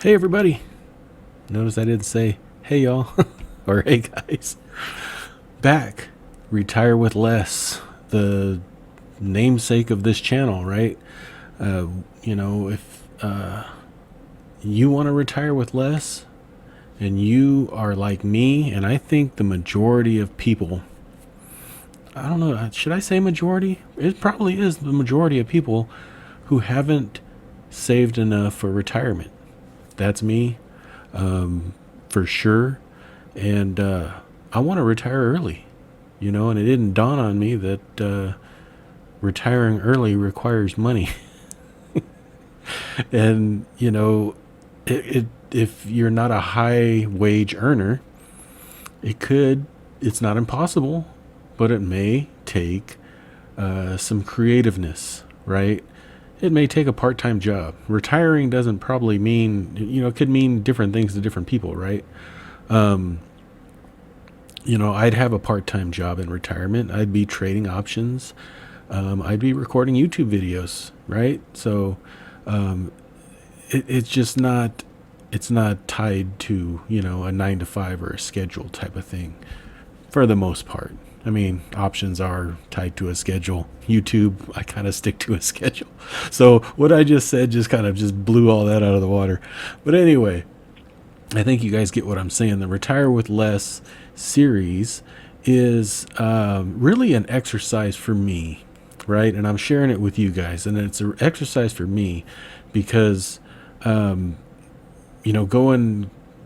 Hey everybody. Notice I didn't say hey y'all or hey guys. Back. Retire with less. The namesake of this channel, right? If you want to retire with less and you are like me, and I think the majority of people, I don't know, should I say majority? It probably is the majority of people who haven't saved enough for retirement. That's me, for sure. And I want to retire early, and it didn't dawn on me that retiring early requires money. And, if you're not a high wage earner, it's not impossible, but it may take some creativeness, right? It may take a part-time job. Retiring doesn't probably mean, it could mean different things to different people, right? I'd have a part-time job in retirement. I'd be trading options. I'd be recording YouTube videos, right? So it's just not, it's not tied to, a 9 to 5 or a schedule type of thing for the most part. I mean, options are tied to a schedule. YouTube, I kind of stick to a schedule. So what I just said just kind of just blew all that out of the water. But anyway, I think you guys get what I'm saying. The Retire with Less series is really an exercise for me, right? And I'm sharing it with you guys. And it's an exercise for me because,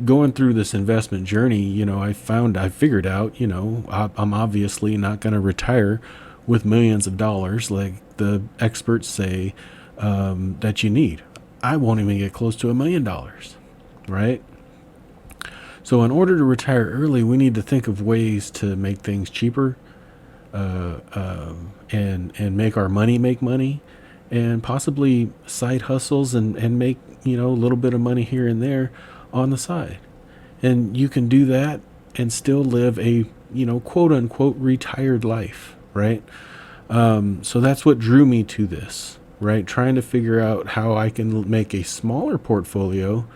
going through this investment journey, I figured out, I'm obviously not going to retire with millions of dollars like the experts say that you need. I won't even get close to $1 million, right? So in order to retire early, we need to think of ways to make things cheaper, and make our money make money, and possibly side hustles and make a little bit of money here and there on the side. And you can do that and still live a quote unquote retired life, right? So that's what drew me to this, right? Trying to figure out how I can make a smaller portfolio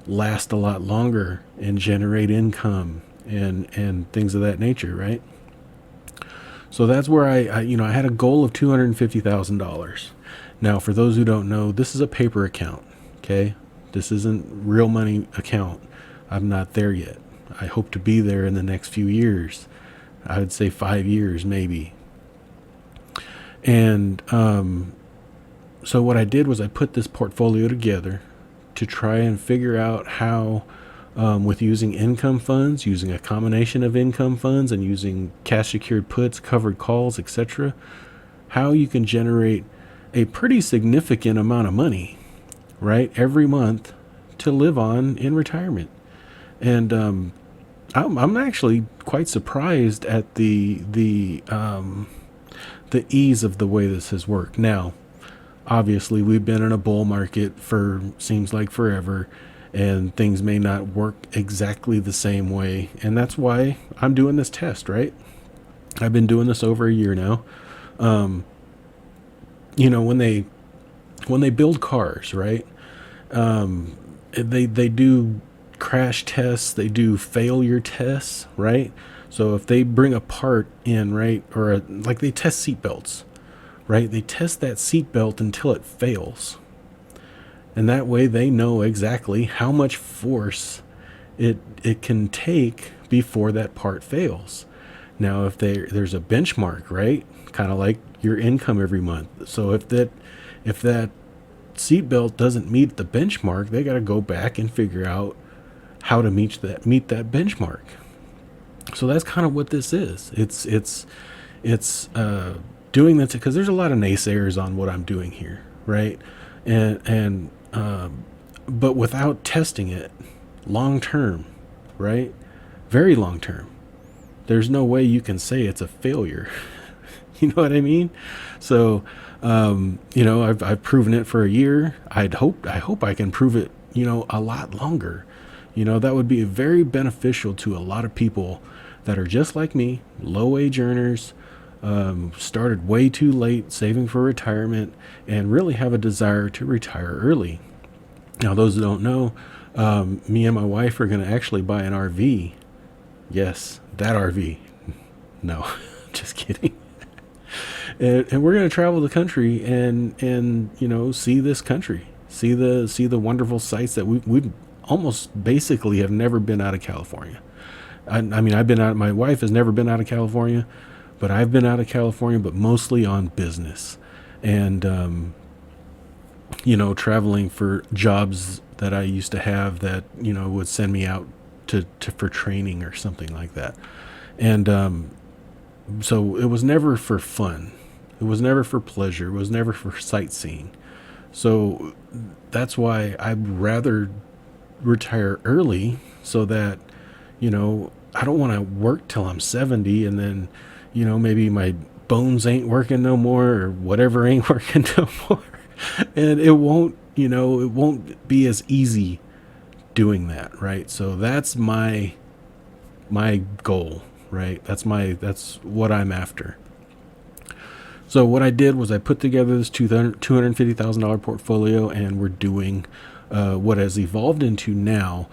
last a lot longer and generate income and things of that nature, right? So that's where I had a goal of $250,000. Now, for those who don't know, this is a paper account. Okay, this isn't real money account. I'm not there yet. I hope to be there in the next few years. I would say 5 years, maybe. And so what I did was I put this portfolio together to try and figure out how, with using income funds, using a combination of income funds and using cash secured puts, covered calls, etc., how you can generate a pretty significant amount of money, right, every month to live on in retirement. And I'm actually quite surprised at the ease of the way this has worked. Now, obviously, we've been in a bull market for seems like forever, and things may not work exactly the same way. And that's why I'm doing this test, right? I've been doing this over a year now. When they build cars, right? They do crash tests, they do failure tests, right? So if they bring a part in, right, like they test seat belts, right? They test that seat belt until it fails. And that way they know exactly how much force it can take before that part fails. Now, if there's a benchmark, right? Kind of like your income every month. So if that seatbelt doesn't meet the benchmark, they got to go back and figure out how to meet that benchmark. So that's kind of what this is. It's doing that because there's a lot of naysayers on what I'm doing here, right? And but without testing it long term, right? Very long term, there's no way you can say it's a failure. You know what I mean? So, I've proven it for a year. I hope I can prove it, a lot longer. That would be very beneficial to a lot of people that are just like me, low wage earners, started way too late saving for retirement, and really have a desire to retire early. Now, those that don't know, me and my wife are going to actually buy an RV. Yes, that RV. No, just kidding. And we're going to travel the country and see this country, see the wonderful sights that we almost basically have never been out of California. I mean, I've been out. My wife has never been out of California, but I've been out of California, but mostly on business, and traveling for jobs that I used to have that would send me out to for training or something like that, and so it was never for fun, it was never for pleasure, it was never for sightseeing. So that's why I'd rather retire early, so that I don't want to work till I'm 70 and then maybe my bones ain't working no more or whatever ain't working no more. And it won't be as easy doing that, right? So that's my goal, right? That's what I'm after. So what I did was I put together this $250,000 portfolio, and we're doing what has evolved into now,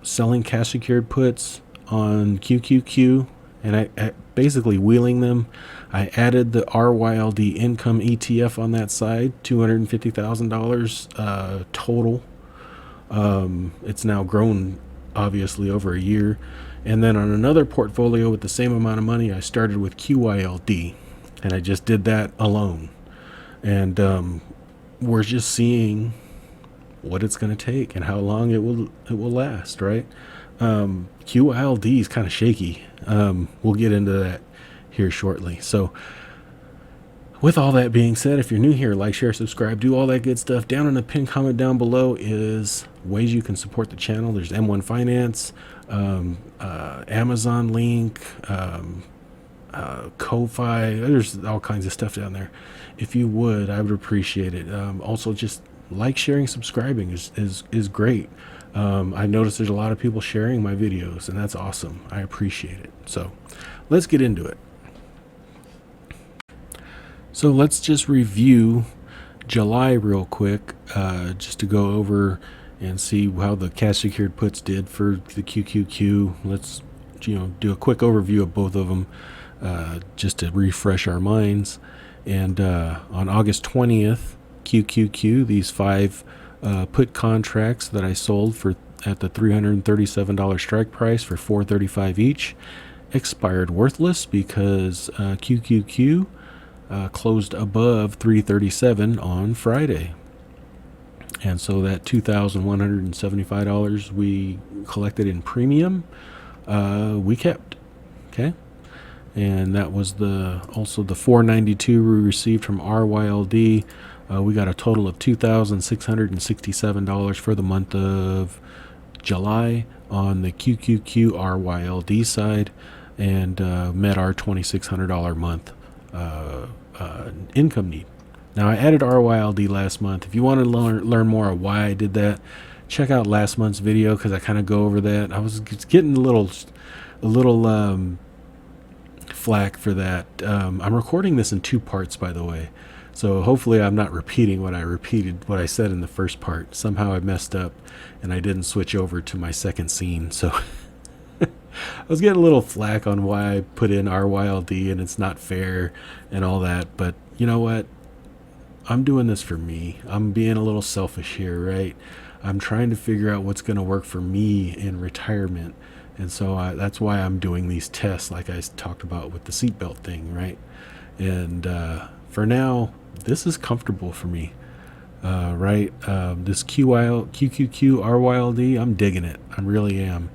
selling cash secured puts on QQQ, and I basically wheeling them. I added the RYLD income ETF on that side, $250,000 total. It's now grown obviously over a year. And then on another portfolio with the same amount of money, I started with QYLD, and I just did that alone. And we're just seeing what it's going to take and how long it will last, right? QYLD is kind of shaky. We'll get into that here shortly. So with all that being said, if you're new here, like, share, subscribe, do all that good stuff. Down in the pinned comment down below is ways you can support the channel. There's M1 Finance, Amazon link, Ko-Fi. There's all kinds of stuff down there. If you would, I would appreciate it. Also, just like, sharing, subscribing is great. I noticed there's a lot of people sharing my videos, and that's awesome. I appreciate it. So let's get into it. So let's just review July real quick, just to go over and see how the cash secured puts did for the QQQ. Let's do a quick overview of both of them, just to refresh our minds. And on August 20th, QQQ, these 5 put contracts that I sold at the $337 strike price for $435 each, expired worthless because QQQ closed above $337 on Friday. And so that $2,175 we collected in premium, we kept. Okay. And that was also the $492 we received from RYLD. We got a total of $2,667 for the month of July on the QQQ RYLD side, and met our $2,600 month income need. Now, I added RYLD last month. If you want to learn more of why I did that, check out last month's video, because I kind of go over that. I was getting a little flack for that. I'm recording this in 2 parts, by the way, so hopefully I'm not repeating what I said in the first part. Somehow I messed up and I didn't switch over to my second scene, so I was getting a little flack on why I put in RYLD and it's not fair and all that. But you know what? I'm doing this for me. I'm being a little selfish here, right? I'm trying to figure out what's going to work for me in retirement. And so that's why I'm doing these tests, like I talked about with the seatbelt thing, right? And for now, this is comfortable for me, right? This QQQ RYLD, I'm digging it. I really am.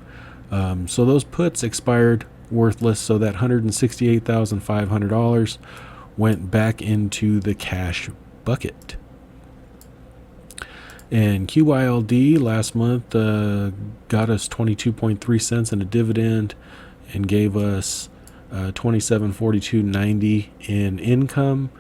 So those puts expired worthless, so that $168,500 went back into the cash bucket. And QYLD last month got us 22.3 cents in a dividend and gave us $27.42.90 in income.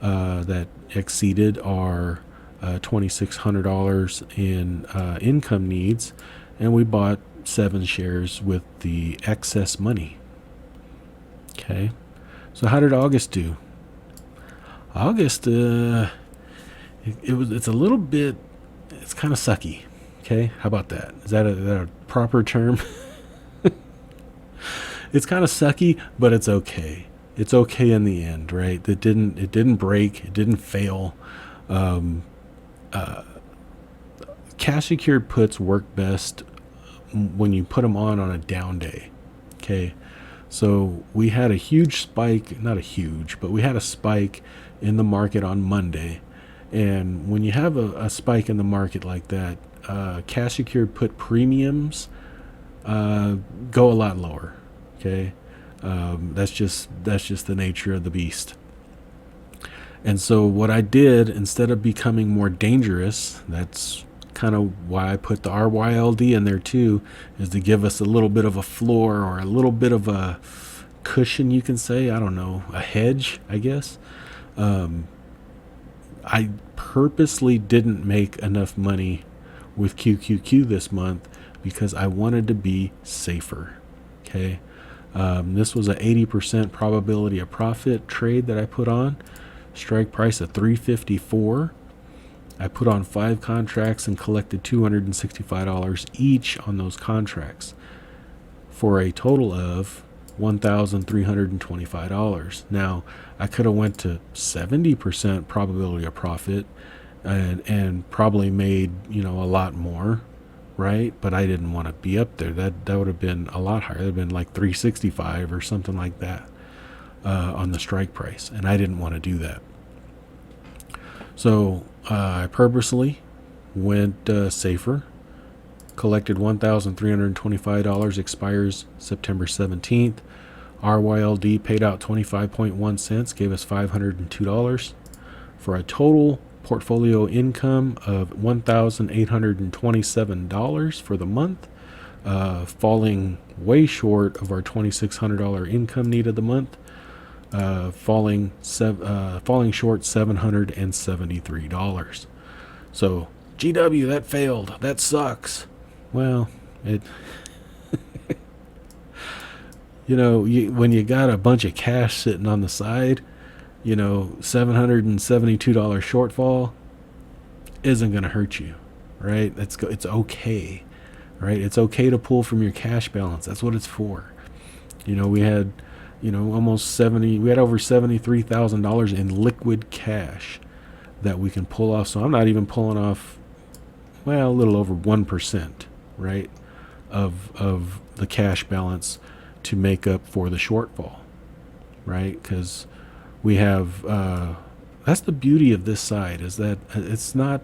That exceeded our $2,600 in income needs, and we bought 7 shares with the excess money. Okay, so how did August do? August, it's a little bit it's kind of sucky. Okay, how about that? Is that a proper term? It's kind of sucky, but it's okay. It's okay in the end, right? It didn't break. It didn't fail. Um, Cash secured puts work best when you put them on a down day. Okay, so we had a huge spike, not a huge, but we had a spike in the market on Monday. And when you have a spike in the market like that, cash secured put premiums go a lot lower. Okay, that's just the nature of the beast. And so what I did, instead of becoming more dangerous, that's kind of why I put the RYLD in there too, is to give us a little bit of a floor, or a little bit of a cushion, you can say. I don't know, a hedge, I guess. Um, I purposely didn't make enough money with QQQ this month because I wanted to be safer. Okay. This was an 80% probability of profit trade that I put on. Strike price of 354. I put on 5 contracts and collected $265 each on those contracts for a total of $1,325. Now, I could have went to 70% probability of profit and probably made, a lot more, right? But I didn't want to be up there. That would have been a lot higher. It would have been like 365 or something like that on the strike price, and I didn't want to do that. So I purposely went safer, collected $1,325, expires September 17th. RYLD paid out 25.1 cents, gave us $502 for a total portfolio income of $1,827 for the month, falling way short of our $2,600 income need of the month. Falling short $773. So GW, that failed. That sucks. Well, it when you got a bunch of cash sitting on the side, $772 shortfall isn't going to hurt you, right? It's okay, right? It's okay to pull from your cash balance. That's what it's for. We had we had over $73,000 in liquid cash that we can pull off. So I'm not even pulling off, well, a little over 1%, right, of the cash balance to make up for the shortfall, right? Because we have, that's the beauty of this side, is that it's not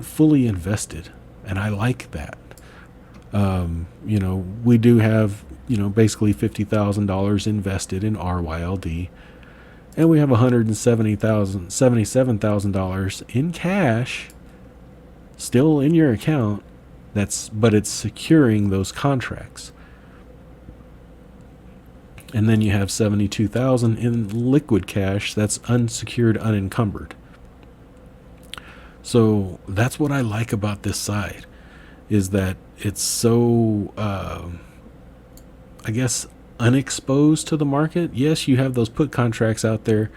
fully invested, and I like that. We do have, basically $50,000 invested in RYLD, and we have $177,000 in cash still in your account. But it's securing those contracts. And then you have $72,000 in liquid cash that's unsecured, unencumbered. So that's what I like about this side, is that it's so, I guess, unexposed to the market. Yes, you have those put contracts out there,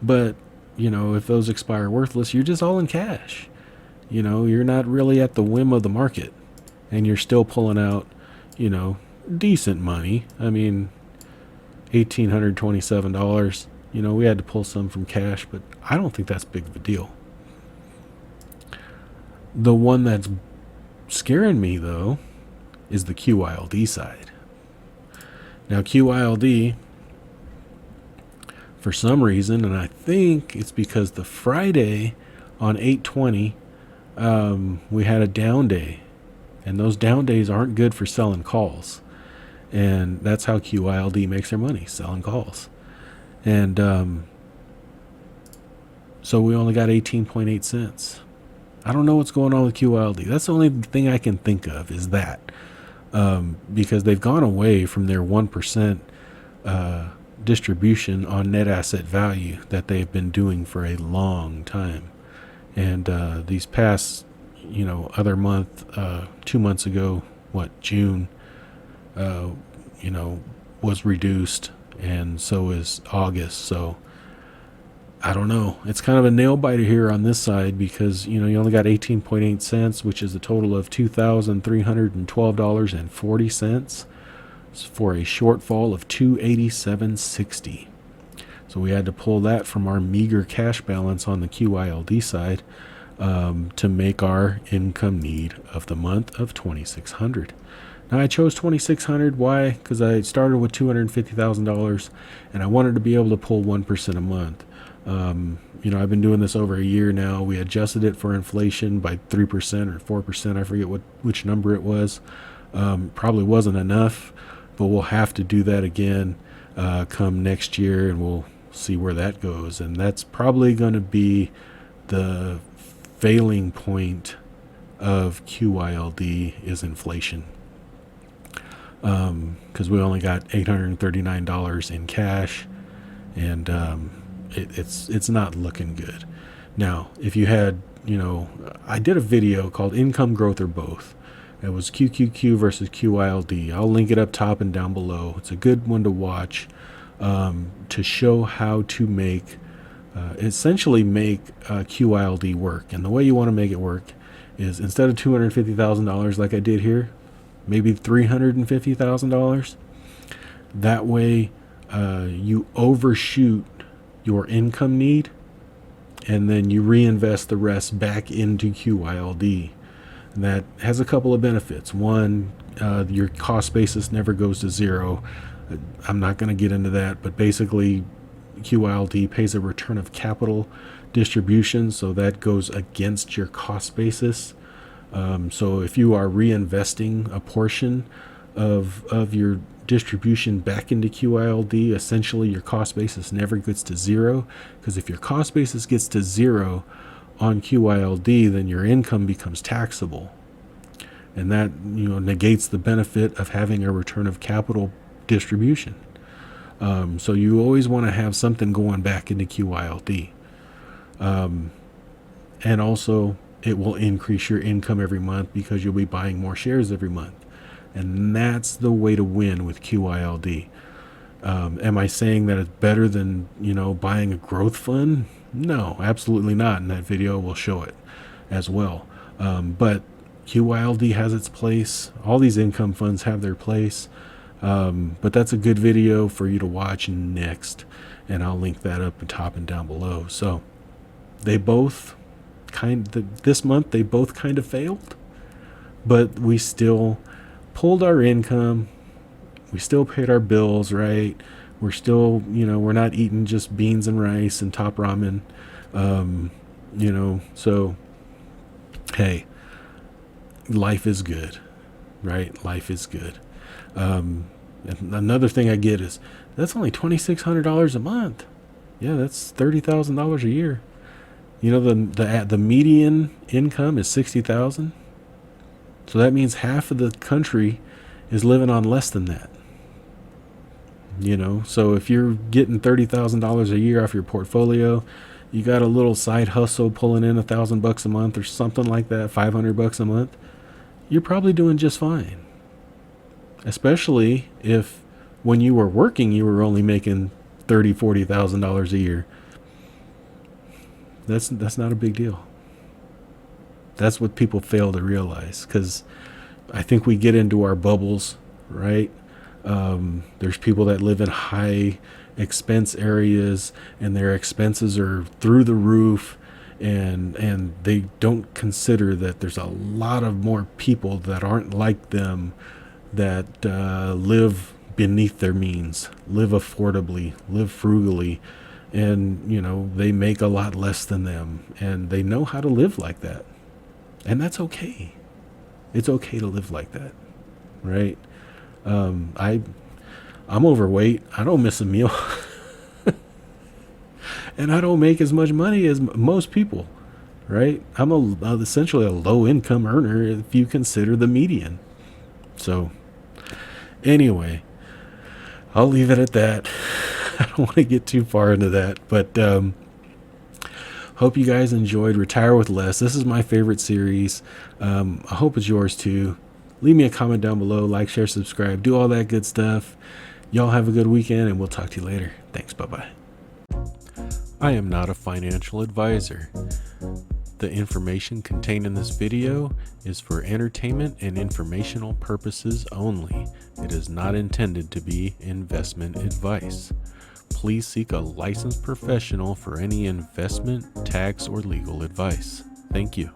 but if those expire worthless, you're just all in cash. You're not really at the whim of the market, and you're still pulling out, decent money. I mean, $1,827. We had to pull some from cash, but I don't think that's big of a deal. The one that's scaring me, though, is the QYLD side. Now, QYLD, for some reason, and I think it's because the Friday on 8/20, we had a down day, and those down days aren't good for selling calls. And that's how QYLD makes their money, selling calls. And so we only got 18.8 cents. I don't know what's going on with QYLD. That's the only thing I can think of, is that. Because they've gone away from their 1% distribution on net asset value that they've been doing for a long time. And these past, other month, 2 months ago, June, was reduced, and so is August. So I don't know. It's kind of a nail biter here on this side because, you only got 18.8 cents, which is a total of $2,312.40 for a shortfall of 287.60. So we had to pull that from our meager cash balance on the QYLD side to make our income need of the month of 2,600. Now I chose 2,600. Why? Because I started with $250,000 and I wanted to be able to pull 1% a month. I've been doing this over a year now. We adjusted it for inflation by 3% or 4%. I forget which number it was. Probably wasn't enough, but we'll have to do that again come next year, and we'll see where that goes. And that's probably going to be the failing point of QYLD is inflation. Because we only got $839 in cash, and it's not looking good. Now, if you had, I did a video called Income Growth or Both. It was QQQ versus QYLD. I'll link it up top and down below. It's a good one to watch to show how to essentially make QYLD work. And the way you want to make it work is, instead of $250,000 like I did here, maybe $350,000. That way you overshoot your income need, and then you reinvest the rest back into QYLD. And that has a couple of benefits. One, your cost basis never goes to zero. I'm not going to get into that, but basically QYLD pays a return of capital distribution, so that goes against your cost basis. So if you are reinvesting a portion of your distribution back into QYLD, essentially your cost basis never gets to zero, because if your cost basis gets to zero on QYLD, then your income becomes taxable, and that negates the benefit of having a return of capital distribution. So you always want to have something going back into QYLD, and also it will increase your income every month because you'll be buying more shares every month. And that's the way to win with QYLD. Am I saying that it's better than, buying a growth fund? No, absolutely not. And that video will show it as well. But QYLD has its place. All these income funds have their place. But that's a good video for you to watch next. And I'll link that up at top and down below. So they both this month, they both kind of failed. But we still pulled our income, we still paid our bills, right? We're still, we're not eating just beans and rice and top ramen, so hey, life is good, right? Life is good. And another thing I get is, that's only $2,600 a month. Yeah, that's $30,000 a year. The median income is $60,000. So that means half of the country is living on less than that. So if you're getting $30,000 a year off your portfolio, you got a little side hustle pulling in $1,000 a month or something like that, $500 a month, you're probably doing just fine. Especially if when you were working, you were only making $30,000-$40,000 a year. That's not a big deal. That's what people fail to realize, because I think we get into our bubbles, right? There's people that live in high expense areas and their expenses are through the roof, and they don't consider that there's a lot of more people that aren't like them, that live beneath their means, live affordably, live frugally, and they make a lot less than them, and they know how to live like that. And that's okay. It's okay to live like that, right? I'm overweight. I don't miss a meal. And I don't make as much money as most people, right? I'm essentially a low-income earner if you consider the median. So anyway, I'll leave it at that. I don't want to get too far into that, but hope you guys enjoyed Retire with Less. This is my favorite series. I hope it's yours too. Leave me a comment down below, like, share, subscribe, do all that good stuff. Y'all have a good weekend, and we'll talk to you later. Thanks. Bye-bye. I am not a financial advisor. The information contained in this video is for entertainment and informational purposes only. It is not intended to be investment advice. Please seek a licensed professional for any investment, tax, or legal advice. Thank you.